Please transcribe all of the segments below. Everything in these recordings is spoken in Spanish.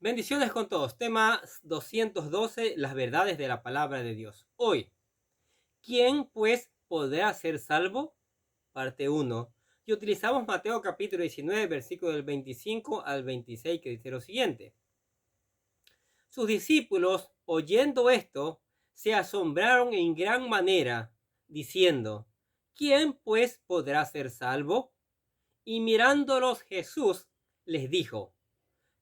Bendiciones con todos. Tema 212, las verdades de la palabra de Dios. Hoy, ¿quién pues podrá ser salvo? Parte 1. Y utilizamos Mateo capítulo 19, versículo del 25 al 26, que dice lo siguiente. Sus discípulos, oyendo esto, se asombraron en gran manera, diciendo, ¿quién pues podrá ser salvo? Y mirándolos Jesús les dijo,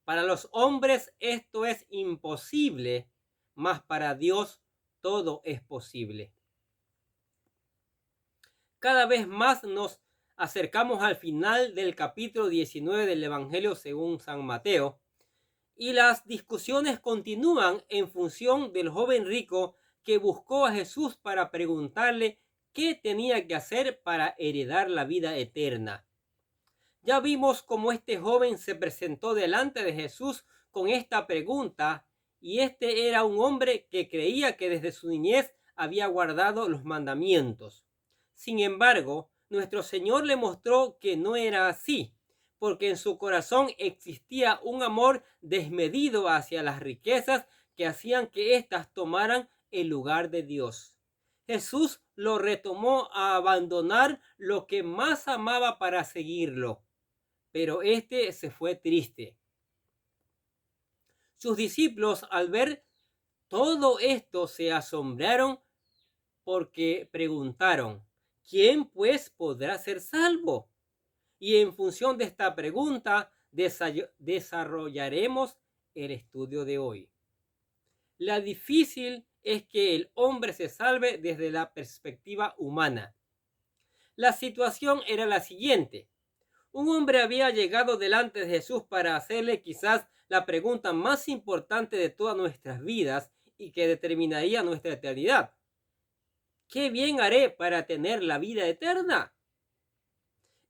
para los hombres esto es imposible, mas para Dios todo es posible. Cada vez más nos acercamos al final del capítulo 19 del Evangelio según San Mateo, y las discusiones continúan en función del joven rico que buscó a Jesús para preguntarle qué tenía que hacer para heredar la vida eterna. Ya vimos cómo este joven se presentó delante de Jesús con esta pregunta, y este era un hombre que creía que desde su niñez había guardado los mandamientos. Sin embargo, nuestro Señor le mostró que no era así, porque en su corazón existía un amor desmedido hacia las riquezas que hacían que éstas tomaran el lugar de Dios. Jesús lo retomó a abandonar lo que más amaba para seguirlo, pero este se fue triste. Sus discípulos, al ver todo esto, se asombraron porque preguntaron, ¿quién pues podrá ser salvo? Y en función de esta pregunta desarrollaremos el estudio de hoy. La difícil es que el hombre se salve desde la perspectiva humana. La situación era la siguiente. Un hombre había llegado delante de Jesús para hacerle quizás la pregunta más importante de todas nuestras vidas y que determinaría nuestra eternidad. ¿Qué bien haré para tener la vida eterna?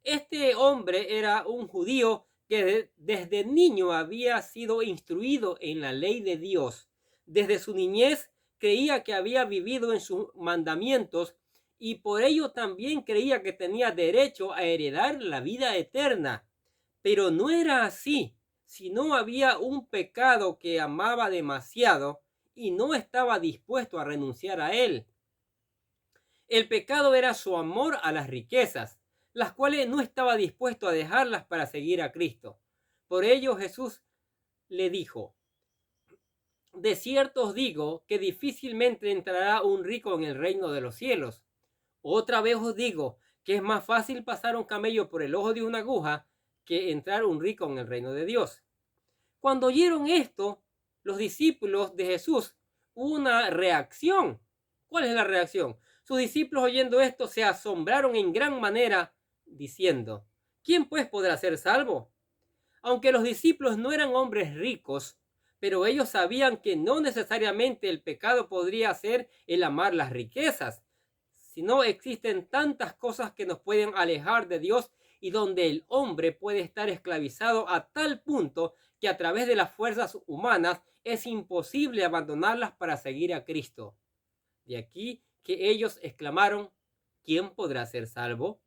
Este hombre era un judío que desde niño había sido instruido en la ley de Dios. Desde su niñez creía que había vivido en sus mandamientos y por ello también creía que tenía derecho a heredar la vida eterna. Pero no era así, sino había un pecado que amaba demasiado y no estaba dispuesto a renunciar a él. El pecado era su amor a las riquezas, las cuales no estaba dispuesto a dejarlas para seguir a Cristo. Por ello Jesús le dijo, de cierto os digo que difícilmente entrará un rico en el reino de los cielos. Otra vez os digo que es más fácil pasar un camello por el ojo de una aguja que entrar un rico en el reino de Dios. Cuando oyeron esto, los discípulos de Jesús, hubo una reacción. ¿Cuál es la reacción? Sus discípulos, oyendo esto, se asombraron en gran manera, diciendo, ¿quién pues podrá ser salvo? Aunque los discípulos no eran hombres ricos, pero ellos sabían que no necesariamente el pecado podría ser el amar las riquezas, sino existen tantas cosas que nos pueden alejar de Dios y donde el hombre puede estar esclavizado a tal punto que a través de las fuerzas humanas es imposible abandonarlas para seguir a Cristo. De aquí que ellos exclamaron, ¿quién podrá ser salvo?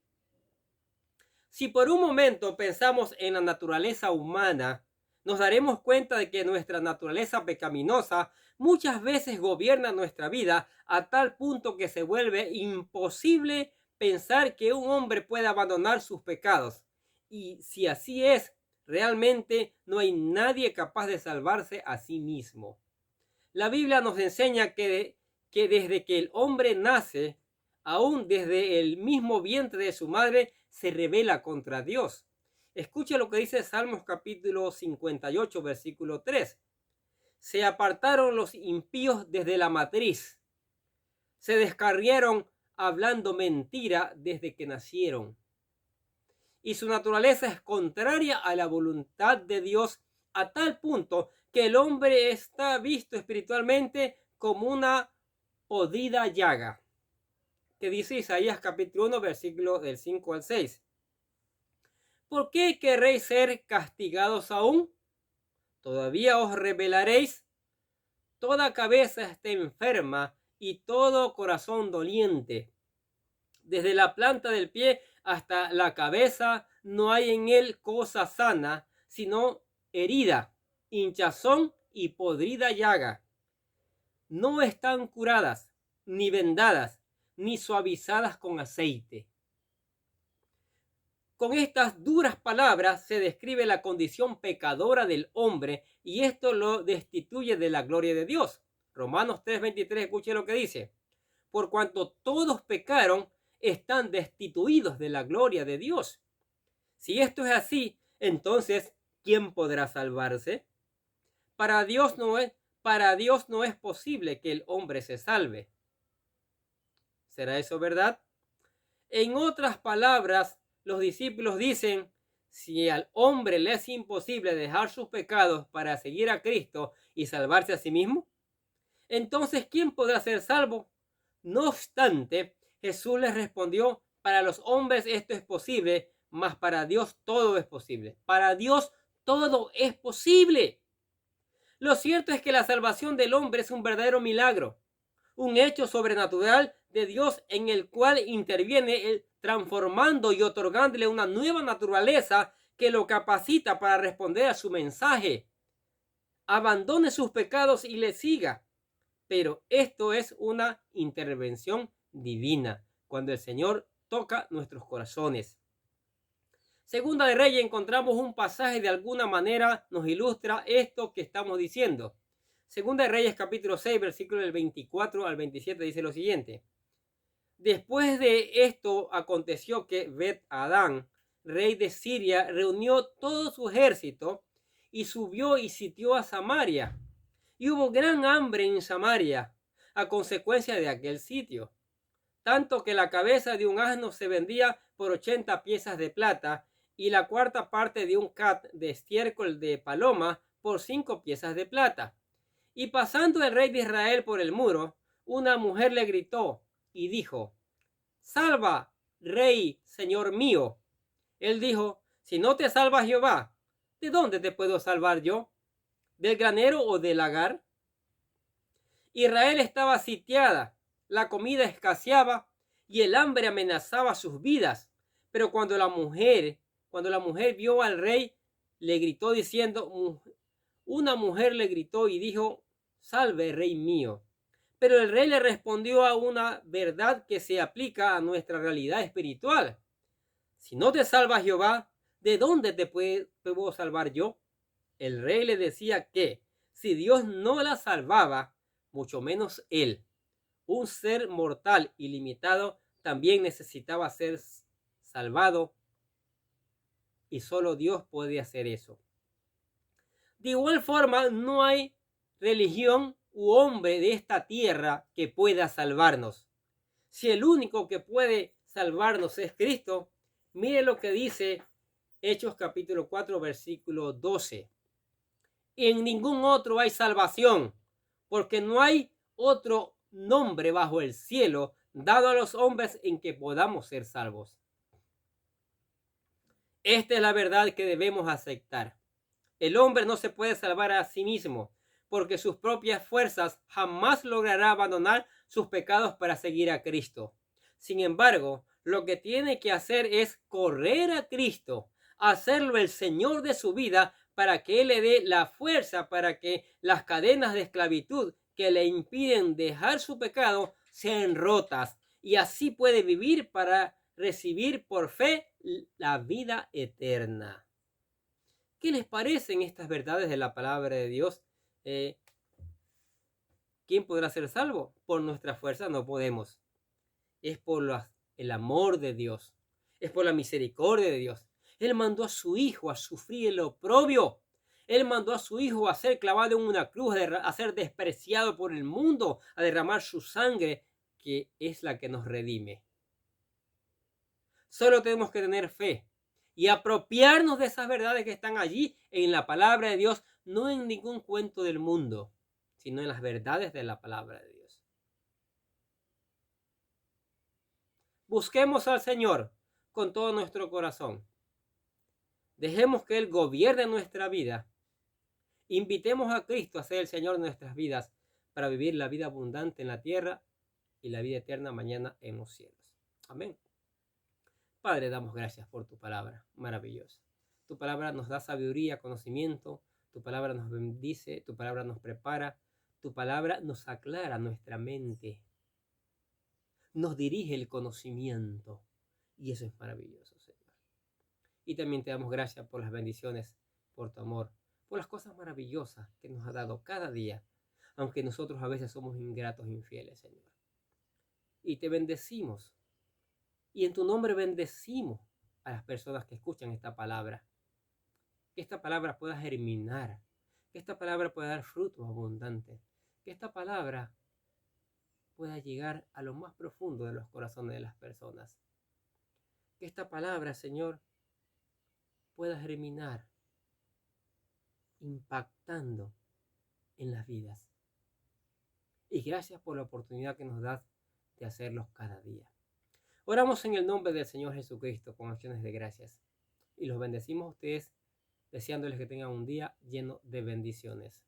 Si por un momento pensamos en la naturaleza humana, nos daremos cuenta de que nuestra naturaleza pecaminosa muchas veces gobierna nuestra vida a tal punto que se vuelve imposible pensar que un hombre pueda abandonar sus pecados. Y si así es, realmente no hay nadie capaz de salvarse a sí mismo. La Biblia nos enseña que desde que el hombre nace, aún desde el mismo vientre de su madre, se rebela contra Dios. Escuche lo que dice Salmos capítulo 58, versículo 3. Se apartaron los impíos desde la matriz. Se descarrieron hablando mentira desde que nacieron. Y su naturaleza es contraria a la voluntad de Dios a tal punto que el hombre está visto espiritualmente como una podrida llaga, que dice Isaías capítulo 1, versículo del 5 al 6. ¿Por qué querréis ser castigados aún? ¿Todavía os rebelaréis? Toda cabeza está enferma y todo corazón doliente. Desde la planta del pie hasta la cabeza no hay en él cosa sana, sino herida, hinchazón y podrida llaga. No están curadas, ni vendadas, ni suavizadas con aceite. Con estas duras palabras se describe la condición pecadora del hombre y esto lo destituye de la gloria de Dios. Romanos 3:23, escuche lo que dice. Por cuanto todos pecaron, están destituidos de la gloria de Dios. Si esto es así, entonces, ¿quién podrá salvarse? Para Dios no es posible que el hombre se salve. ¿Será eso verdad? En otras palabras, los discípulos dicen, si al hombre le es imposible dejar sus pecados para seguir a Cristo y salvarse a sí mismo, entonces, ¿quién podrá ser salvo? No obstante, Jesús les respondió, para los hombres esto es posible, mas para Dios todo es posible. Para Dios todo es posible. Lo cierto es que la salvación del hombre es un verdadero milagro, un hecho sobrenatural de Dios en el cual interviene Él transformando y otorgándole una nueva naturaleza que lo capacita para responder a su mensaje. Abandone sus pecados y le siga. Pero esto es una intervención divina, cuando el Señor toca nuestros corazones. Segunda de Reyes encontramos un pasaje de alguna manera nos ilustra esto que estamos diciendo. Segunda de Reyes capítulo 6, versículo del 24 al 27 dice lo siguiente. Después de esto aconteció que Bet-Adán, rey de Siria, reunió todo su ejército y subió y sitió a Samaria. Y hubo gran hambre en Samaria a consecuencia de aquel sitio, tanto que la cabeza de un asno se vendía por 80 piezas de plata y la cuarta parte de un cat de estiércol de paloma por 5 piezas de plata. Y pasando el rey de Israel por el muro, una mujer le gritó y dijo, salva, rey, señor mío. Él dijo, si no te salva Jehová, ¿de dónde te puedo salvar yo? ¿Del granero o del lagar? Israel estaba sitiada, la comida escaseaba y el hambre amenazaba sus vidas. Pero cuando la mujer vio al rey, le gritó diciendo, una mujer le gritó y dijo, salve, rey mío. Pero el rey le respondió a una verdad que se aplica a nuestra realidad espiritual. Si no te salva Jehová, ¿de dónde te puedo salvar yo? El rey le decía que si Dios no la salvaba, mucho menos él, un ser mortal y limitado, también necesitaba ser salvado y solo Dios puede hacer eso. De igual forma, no hay religión u hombre de esta tierra que pueda salvarnos. Si el único que puede salvarnos es Cristo, mire lo que dice Hechos capítulo 4, versículo 12. En ningún otro hay salvación, porque no hay otro nombre bajo el cielo dado a los hombres en que podamos ser salvos. Esta es la verdad que debemos aceptar. El hombre no se puede salvar a sí mismo, porque sus propias fuerzas jamás logrará abandonar sus pecados para seguir a Cristo. Sin embargo, lo que tiene que hacer es correr a Cristo, hacerlo el Señor de su vida, para que Él le dé la fuerza para que las cadenas de esclavitud que le impiden dejar su pecado sean rotas y así puede vivir para recibir por fe la vida eterna. ¿Qué les parecen estas verdades de la palabra de Dios? ¿Quién podrá ser salvo? Por nuestra fuerza no podemos. Es por el amor de Dios. Es por la misericordia de Dios. Él mandó a su Hijo a sufrir el oprobio. Él mandó a su Hijo a ser clavado en una cruz, a ser despreciado por el mundo, a derramar su sangre, que es la que nos redime. Solo tenemos que tener fe y apropiarnos de esas verdades que están allí en la palabra de Dios, no en ningún cuento del mundo, sino en las verdades de la palabra de Dios. Busquemos al Señor con todo nuestro corazón. Dejemos que Él gobierne nuestra vida. Invitemos a Cristo a ser el Señor de nuestras vidas para vivir la vida abundante en la tierra y la vida eterna mañana en los cielos. Amén. Padre, damos gracias por tu palabra maravillosa. Tu palabra nos da sabiduría, conocimiento. Tu palabra nos bendice, tu palabra nos prepara, tu palabra nos aclara nuestra mente, nos dirige el conocimiento. Y eso es maravilloso, Señor. Y también te damos gracias por las bendiciones, por tu amor, por las cosas maravillosas que nos ha dado cada día, aunque nosotros a veces somos ingratos e infieles, Señor. Y te bendecimos. Y en tu nombre bendecimos a las personas que escuchan esta palabra. Que esta palabra pueda germinar, que esta palabra pueda dar frutos abundantes, que esta palabra pueda llegar a lo más profundo de los corazones de las personas. Que esta palabra, Señor, pueda germinar, impactando en las vidas. Y gracias por la oportunidad que nos das de hacerlos cada día. Oramos en el nombre del Señor Jesucristo con acciones de gracias. Y los bendecimos a ustedes, deseándoles que tengan un día lleno de bendiciones.